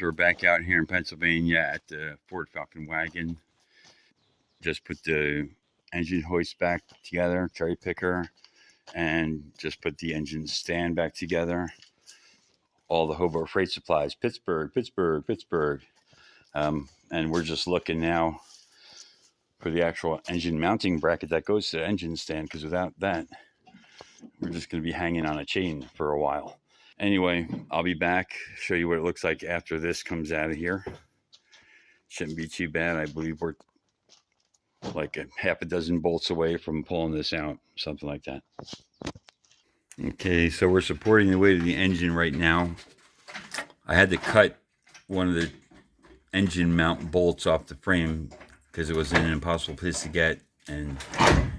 We're back out here in Pennsylvania at the Ford Falcon wagon. Just put the engine hoist back together, cherry picker, and just put the engine stand back together. All the Hobo freight supplies, Pittsburgh, Pittsburgh, Pittsburgh. And we're just looking now for the actual engine mounting bracket that goes to the engine stand, because without that, we're just going to be hanging on a chain for a while. Anyway, I'll be back, show you what it looks like after this comes out of here. Shouldn't be too bad. I believe we're like a half a dozen bolts away from pulling this out, something like that. Okay, so we're supporting the weight of the engine right now. I had to cut one of the engine mount bolts off the frame because it was in an impossible place to get, and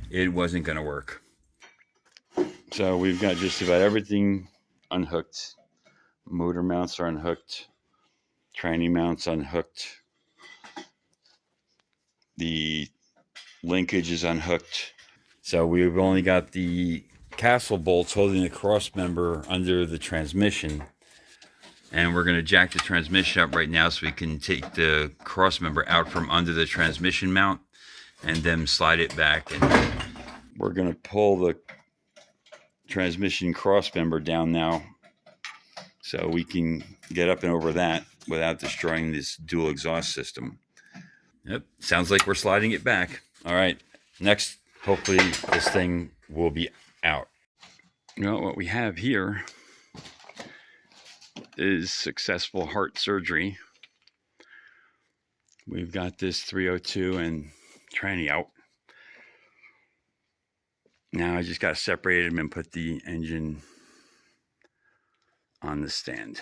it wasn't going to work. So we've got just about everything unhooked. Motor mounts are unhooked. Tranny mounts unhooked. The linkage is unhooked. So we've only got the castle bolts holding the cross member under the transmission. And we're going to jack the transmission up right now so we can take the cross member out from under the transmission mount and then slide it back. And we're going to pull the transmission cross member down now so we can get up and over that without destroying this dual exhaust system. Yep, sounds like we're sliding it back. All right, next, hopefully this thing will be out. Well, what we have here is successful heart surgery. We've got this 302 and tranny out. Now I just got to separate them and put the engine on the stand.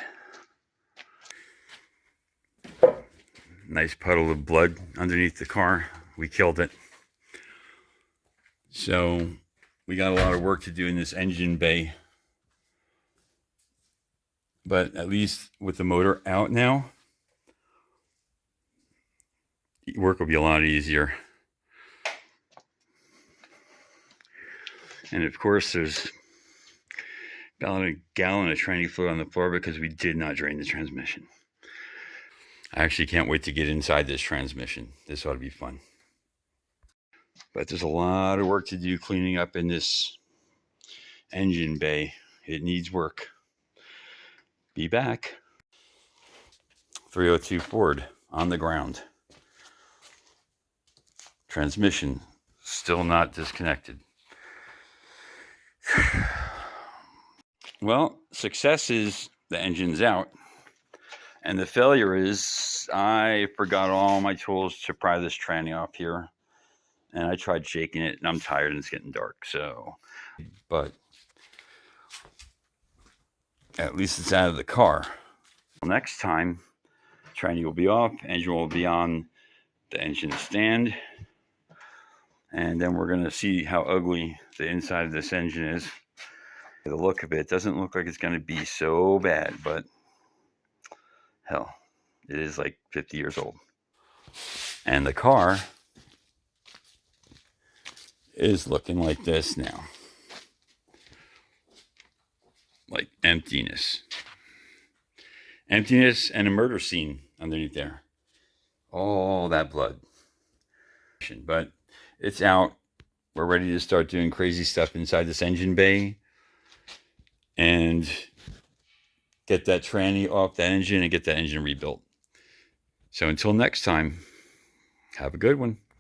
Nice puddle of blood underneath the car. We killed it. So we got a lot of work to do in this engine bay. But at least with the motor out now, work will be a lot easier. And of course, there's about a gallon of tranny fluid on the floor because we did not drain the transmission. I actually can't wait to get inside this transmission. This ought to be fun. But there's a lot of work to do cleaning up in this engine bay. It needs work. Be back. 302 Ford on the ground. Transmission still not disconnected. Well, success is the engine's out. And the failure is I forgot all my tools to pry this tranny off here. And I tried shaking it, and I'm tired and it's getting dark. So, but at least it's out of the car. Next time, tranny will be off, engine will be on the engine stand. And then we're going to see how ugly the inside of this engine is. The look of it doesn't look like it's going to be so bad, but hell, it is like 50 years old. And the car is looking like this now. Like emptiness. Emptiness and a murder scene underneath there. All that blood. But it's out. We're ready to start doing crazy stuff inside this engine bay and get that tranny off that engine and get that engine rebuilt. So until next time, have a good one.